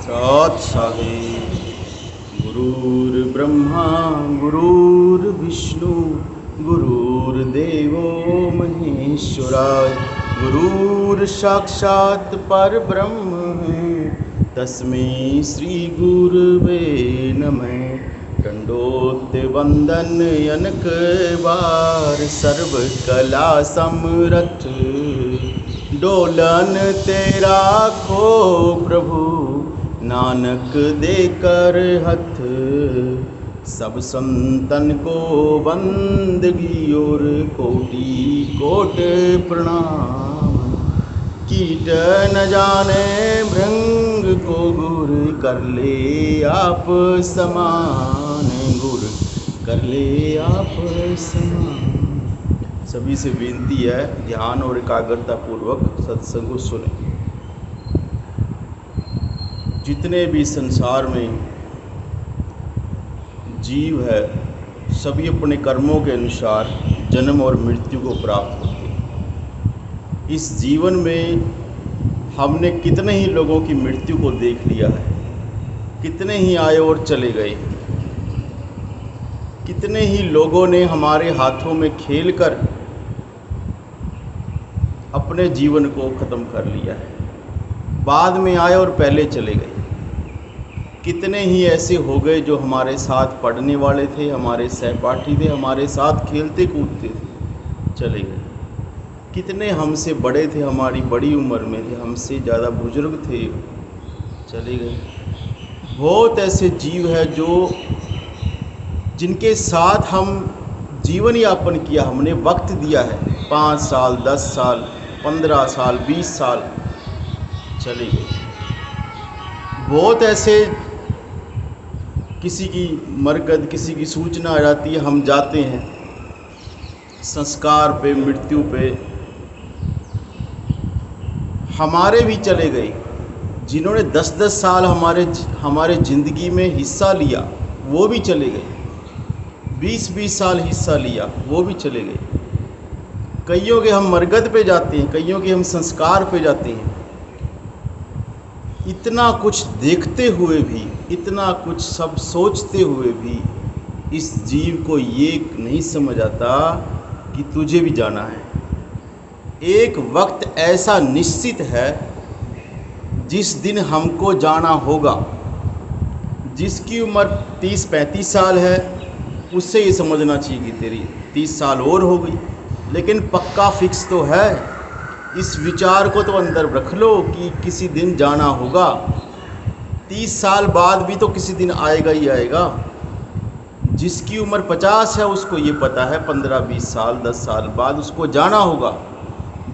तत्सदित्। गुरुर्ब्रह्मा गुरुर्विष्णु गुरुर्देवो महेश्वराय। गुरुर्साक्षात् परब्रह्म तस्मै श्री गुरुवे नमः। दंडोत वंदन अनक बार सर्व कला समरथ। डोलन तेरा खो प्रभु नानक देकर हथ। सब संतन को बंदगी और कोटि कोट प्रणाम। कीट न जाने भृंग को गुर कर ले आप समान। गुर कर ले आप समान। सभी से विनती है ध्यान और एकाग्रता पूर्वक सत्संग को सुने। जितने भी संसार में जीव है सभी अपने कर्मों के अनुसार जन्म और मृत्यु को प्राप्त होते हैं। इस जीवन में हमने कितने ही लोगों की मृत्यु को देख लिया है, कितने ही आए और चले गए, कितने ही लोगों ने हमारे हाथों में खेलकर अपने जीवन को ख़त्म कर लिया है। बाद में आए और पहले चले गए। कितने ही ऐसे हो गए जो हमारे साथ पढ़ने वाले थे, हमारे सहपाठी थे, हमारे साथ खेलते कूदते थे, चले गए। कितने हमसे बड़े थे, हमारी बड़ी उम्र में थे, हमसे ज़्यादा बुजुर्ग थे, चले गए। बहुत ऐसे जीव है जो जिनके साथ हम जीवन यापन किया, हमने वक्त दिया है, 5 साल 10 साल 15 साल 20 साल, चले गए। बहुत ऐसे किसी की मरकत, किसी की सूचना आ जाती है, हम जाते हैं संस्कार पे, मृत्यु पे, हमारे भी चले गए। जिन्होंने 10-10 साल हमारे ज़िंदगी में हिस्सा लिया वो भी चले गए। 20-20 साल हिस्सा लिया वो भी चले गए। कईयों के हम मरगत पे जाते हैं, कईयों के हम संस्कार पे जाते हैं। इतना कुछ देखते हुए भी, इतना कुछ सब सोचते हुए भी इस जीव को ये नहीं समझ आता कि तुझे भी जाना है। एक वक्त ऐसा निश्चित है जिस दिन हमको जाना होगा। जिसकी उम्र 30-35 साल है उससे ये समझना चाहिए कि तेरी 30 साल और हो गई, लेकिन पक्का फिक्स तो है। इस विचार को तो अंदर रख लो कि किसी दिन जाना होगा। 30 साल बाद भी तो किसी दिन आएगा ही आएगा। जिसकी उम्र 50 है उसको ये पता है 15-20 साल 10 साल बाद उसको जाना होगा।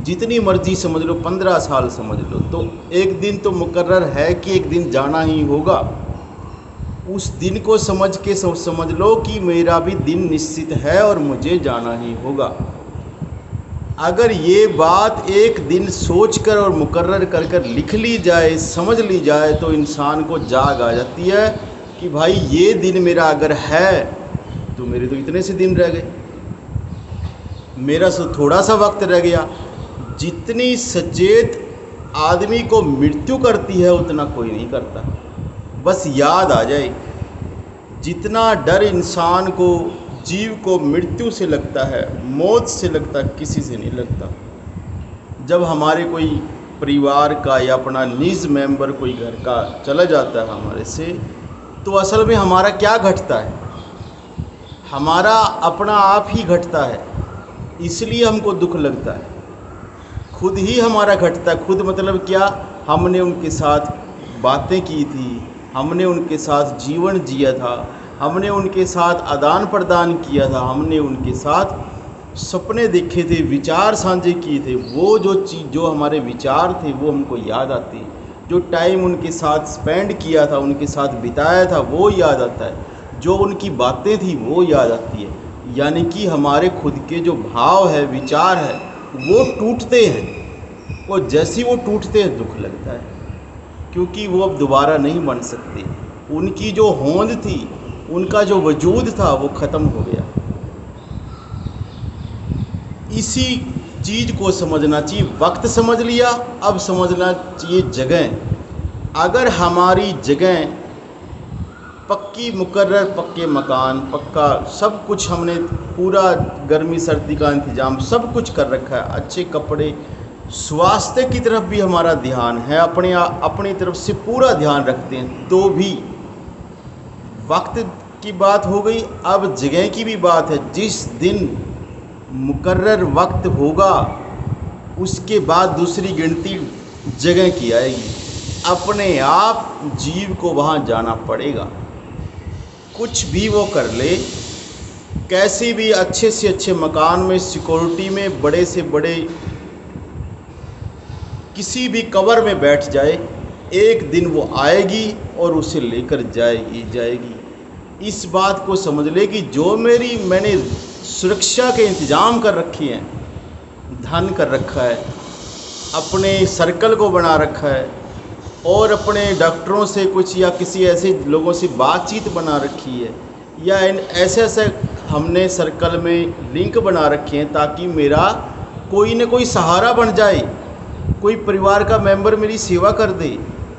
जितनी मर्जी समझ लो, 15 साल समझ लो, तो एक दिन तो मुकर्रर है कि एक दिन जाना ही होगा। उस दिन को समझ लो कि मेरा भी दिन निश्चित है और मुझे जाना ही होगा। अगर ये बात एक दिन सोचकर और मुकर्रर कर लिख ली जाए, समझ ली जाए, तो इंसान को जाग आ जाती है कि भाई ये दिन मेरा अगर है तो मेरे तो इतने से दिन रह गए, मेरा तो थोड़ा सा वक्त रह गया। जितनी सचेत आदमी को मृत्यु करती है उतना कोई नहीं करता। बस याद आ जाए। जितना डर इंसान को, जीव को मृत्यु से लगता है, मौत से लगता है, किसी से नहीं लगता। जब हमारे कोई परिवार का या अपना निज मेंबर कोई घर का चला जाता है हमारे से, तो असल में हमारा क्या घटता है? हमारा अपना आप ही घटता है। इसलिए हमको दुख लगता है। खुद ही हमारा घटता है। खुद मतलब क्या? हमने उनके साथ बातें की थी, हमने उनके साथ जीवन जिया था, हमने उनके साथ आदान प्रदान किया था, हमने उनके साथ सपने देखे थे, विचार साझे किए थे। वो जो चीज़, जो हमारे विचार थे वो हमको याद आती। जो टाइम उनके साथ स्पेंड किया था, उनके साथ बिताया था, वो याद आता है। जो उनकी बातें थी वो याद आती है। यानी कि हमारे खुद के जो भाव है, विचार है, वो टूटते हैं। वो जैसे वो टूटते हैं दुख लगता है, क्योंकि वो अब दोबारा नहीं बन सकते। उनकी जो होंद थी, उनका जो वजूद था, वो ख़त्म हो गया। इसी चीज़ को समझना चाहिए। वक्त समझ लिया, अब समझना चाहिए जगह। अगर हमारी जगह पक्की मुकर्रर, पक्के मकान, पक्का सब कुछ, हमने पूरा गर्मी सर्दी का इंतज़ाम सब कुछ कर रखा है, अच्छे कपड़े, स्वास्थ्य की तरफ भी हमारा ध्यान है, अपनी तरफ से पूरा ध्यान रखते हैं, तो भी वक्त की बात हो गई, अब जगह की भी बात है। जिस दिन मुकर्रर वक्त होगा उसके बाद दूसरी गिनती जगह की आएगी। अपने आप जीव को वहाँ जाना पड़ेगा, कुछ भी वो कर ले, कैसे भी अच्छे से अच्छे मकान में, सिक्योरिटी में, बड़े से बड़े किसी भी कवर में बैठ जाए, एक दिन वो आएगी और उसे लेकर जाएगी। इस बात को समझ ले कि जो मैंने सुरक्षा के इंतज़ाम कर रखी हैं, धन कर रखा है, अपने सर्कल को बना रखा है, और अपने डॉक्टरों से कुछ या किसी ऐसे लोगों से बातचीत बना रखी है, या ऐसे हमने सर्कल में लिंक बना रखे हैं ताकि मेरा कोई न कोई सहारा बन जाए, कोई परिवार का मेंबर मेरी सेवा कर दे,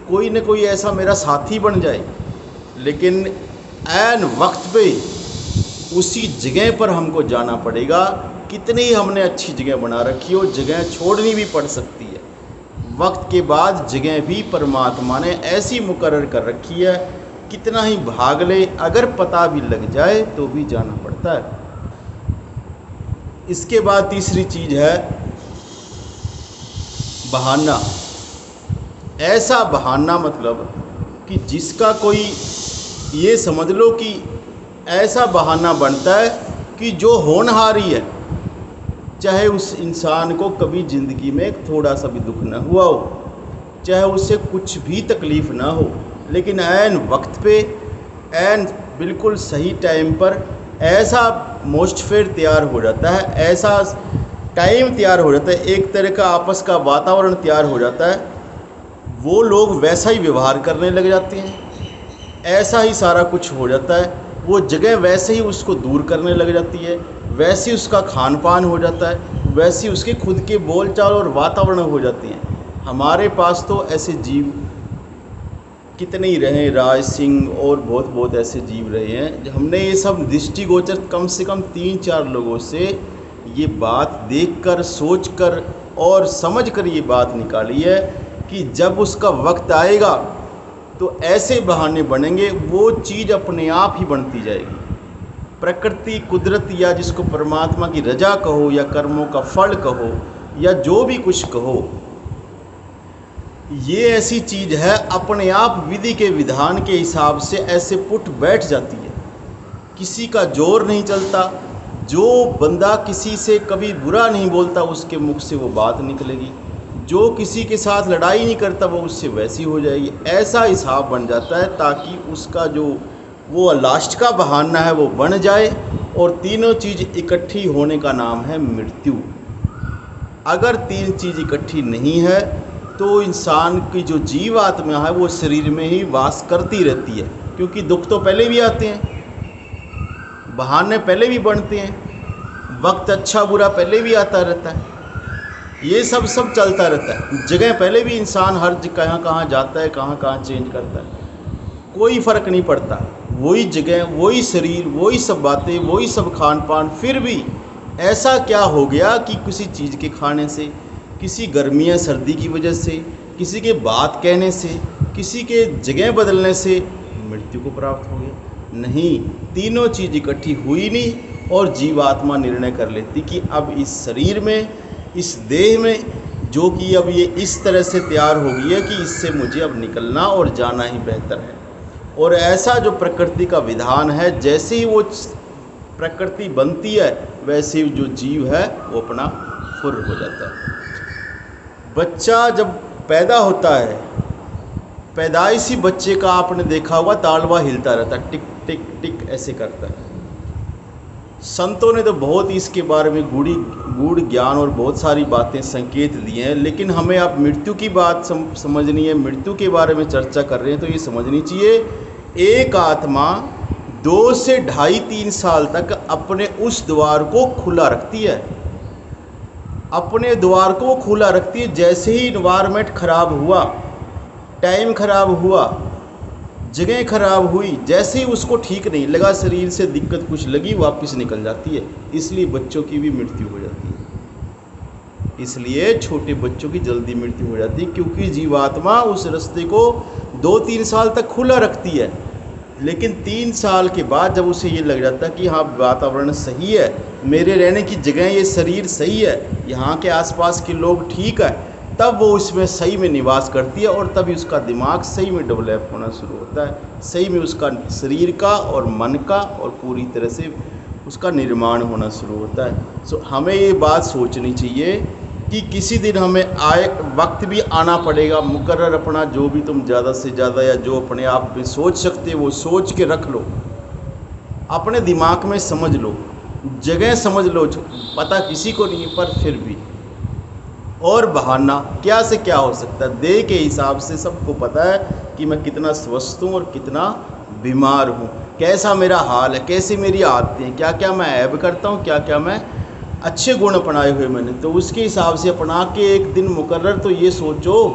कोई न कोई ऐसा मेरा साथी बन जाए। लेकिन ऐन वक्त पे उसी जगह पर हमको जाना पड़ेगा। कितनी ही हमने अच्छी जगह बना रखी हो, जगह छोड़नी भी पड़ सकती है। वक्त के बाद जगह भी परमात्मा ने ऐसी मुकर्रर कर रखी है, कितना ही भाग ले, अगर पता भी लग जाए तो भी जाना पड़ता है। इसके बाद तीसरी चीज़ है बहाना। ऐसा बहाना मतलब कि जिसका कोई, ये समझ लो कि ऐसा बहाना बनता है कि जो होनहारी है, चाहे उस इंसान को कभी ज़िंदगी में थोड़ा सा भी दुख न हुआ हो, चाहे उससे कुछ भी तकलीफ़ ना हो, लेकिन ऐन वक्त पे, ऐन बिल्कुल सही टाइम पर ऐसा एटमॉस्फेयर तैयार हो जाता है, ऐसा टाइम तैयार हो जाता है, एक तरह का आपस का वातावरण तैयार हो जाता है, वो लोग वैसा ही व्यवहार करने लग जाते हैं, ऐसा ही सारा कुछ हो जाता है, वो जगह वैसे ही उसको दूर करने लग जाती है, वैसे उसका खान पान हो जाता है, वैसे उसके खुद के बोलचाल और वातावरण हो जाते हैं। हमारे पास तो ऐसे जीव कितने ही रहे, राज सिंह और बहुत ऐसे जीव रहे हैं। हमने ये सब दृष्टिगोचर कम से कम 3-4 लोगों से ये बात देखकर, सोचकर और समझकर ये बात निकाली है कि जब उसका वक्त आएगा तो ऐसे बहाने बनेंगे, वो चीज़ अपने आप ही बनती जाएगी। प्रकृति, कुदरत, या जिसको परमात्मा की रजा कहो, या कर्मों का फल कहो, या जो भी कुछ कहो, ये ऐसी चीज़ है, अपने आप विधि के विधान के हिसाब से ऐसे पुट बैठ जाती है। किसी का जोर नहीं चलता। जो बंदा किसी से कभी बुरा नहीं बोलता, उसके मुख से वो बात निकलेगी। जो किसी के साथ लड़ाई नहीं करता, वो उससे वैसी हो जाएगी। ऐसा हिसाब बन जाता है ताकि उसका जो वो लास्ट का बहाना है वो बन जाए, और तीनों चीज़ इकट्ठी होने का नाम है मृत्यु। अगर 3 चीज़ इकट्ठी नहीं है तो इंसान की जो जीव आत्मा है वो शरीर में ही वास करती रहती है, क्योंकि दुख तो पहले भी आते हैं, बहाने पहले भी बनते हैं, वक्त अच्छा बुरा पहले भी आता रहता है, ये सब चलता रहता है। जगह पहले भी इंसान हर कहाँ जाता है, कहाँ चेंज करता है, कोई फ़र्क नहीं पड़ता। वही जगह, वही शरीर, वही सब बातें, वही सब खान पान। फिर भी ऐसा क्या हो गया कि किसी चीज़ के खाने से, किसी गर्मी या सर्दी की वजह से, किसी के बात कहने से, किसी के जगह बदलने से मृत्यु को प्राप्त हो गया? नहीं, तीनों चीज़ इकट्ठी हुई नहीं, और जीवात्मा निर्णय कर लेती कि अब इस शरीर में, इस देह में, जो कि अब ये इस तरह से तैयार हो गई है कि इससे मुझे अब निकलना और जाना ही बेहतर है। और ऐसा जो प्रकृति का विधान है, जैसे ही वो प्रकृति बनती है, वैसे ही जो जीव है वो अपना फुर्र हो जाता है। बच्चा जब पैदा होता है, पैदाइशी बच्चे का आपने देखा होगा, तालवा हिलता रहता है, टिक टिक टिक ऐसे करता है। संतों ने तो बहुत इसके बारे में गूढ़ ज्ञान और बहुत सारी बातें, संकेत दिए हैं, लेकिन हमें अब मृत्यु की बात समझनी है, मृत्यु के बारे में चर्चा कर रहे हैं, तो ये समझनी चाहिए, एक आत्मा 2 से 2.5-3 साल तक अपने उस द्वार को खुला रखती है, अपने द्वार को खुला रखती है। जैसे ही इन्वायरमेंट खराब हुआ, टाइम खराब हुआ, जगह खराब हुई, जैसे ही उसको ठीक नहीं लगा, शरीर से दिक्कत कुछ लगी, वापस निकल जाती है। इसलिए बच्चों की भी मृत्यु हो जाती है। इसलिए छोटे बच्चों की जल्दी मृत्यु हो जाती है, क्योंकि जीवात्मा उस रास्ते को 2-3 साल तक खुला रखती है। लेकिन 3 साल के बाद जब उसे ये लग जाता है कि हाँ वातावरण सही है, मेरे रहने की जगह, ये शरीर सही है, यहाँ के आसपास के लोग ठीक है, तब वो उसमें सही में निवास करती है और तभी उसका दिमाग सही में डेवलप होना शुरू होता है, सही में उसका शरीर का और मन का और पूरी तरह से उसका निर्माण होना शुरू होता है। सो हमें ये बात सोचनी चाहिए कि किसी दिन हमें वक्त भी आना पड़ेगा मुकर्रर, अपना जो भी तुम ज़्यादा से ज़्यादा या जो अपने आप में सोच सकते वो सोच के रख लो, अपने दिमाग में समझ लो, जगह समझ लो, पता किसी को नहीं पर फिर भी। और बहाना क्या से क्या हो सकता है, देह के हिसाब से सबको पता है कि मैं कितना स्वस्थ हूँ और कितना बीमार हूँ, कैसा मेरा हाल है, कैसी मेरी आदतें हैं, क्या क्या मैं ऐब करता हूँ, क्या क्या मैं अच्छे गुण अपनाए हुए मैंने। तो उसके हिसाब से अपना के एक दिन मुकर्रर तो ये सोचो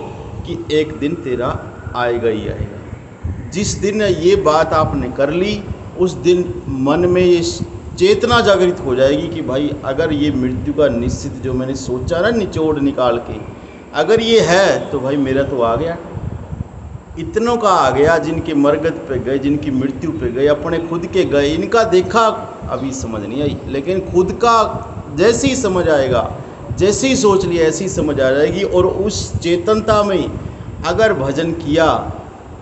कि एक दिन तेरा आएगा ही आएगा। जिस दिन ये बात आपने कर ली, उस दिन मन में ये चेतना जागृत हो जाएगी कि भाई अगर ये मृत्यु का निश्चित जो मैंने सोचा ना निचोड़ निकाल के, अगर ये है तो भाई मेरा तो आ गया। इतनों का आ गया जिनके मरगत पे गए, जिनकी मृत्यु पे गए, अपने खुद के गए, इनका देखा अभी समझ नहीं आई, लेकिन खुद का जैसे ही समझ आएगा, जैसे ही सोच लिया ऐसी समझ आ जाएगी। और उस चेतनता में अगर भजन किया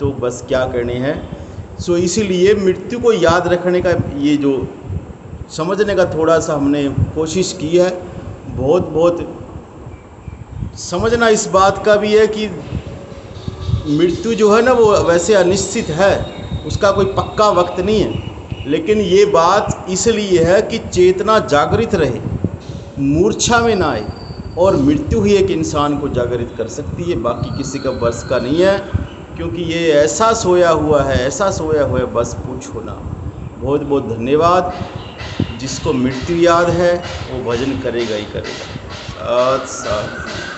तो बस क्या करने हैं। सो इसीलिए मृत्यु को याद रखने का ये जो समझने का थोड़ा सा हमने कोशिश की है। बहुत बहुत समझना इस बात का भी है कि मृत्यु जो है ना वो वैसे अनिश्चित है, उसका कोई पक्का वक्त नहीं है, लेकिन ये बात इसलिए है कि चेतना जागृत रहे, मूर्छा में ना आए। और मृत्यु ही एक इंसान को जागृत कर सकती है, बाकी किसी का बस का नहीं है, क्योंकि ये ऐसा सोया हुआ है, ऐसा सोया हुआ है, बस पूछो ना। बहुत बहुत धन्यवाद। जिसको मृत्यु याद है वो भजन करेगा ही करेगा। साथ साथ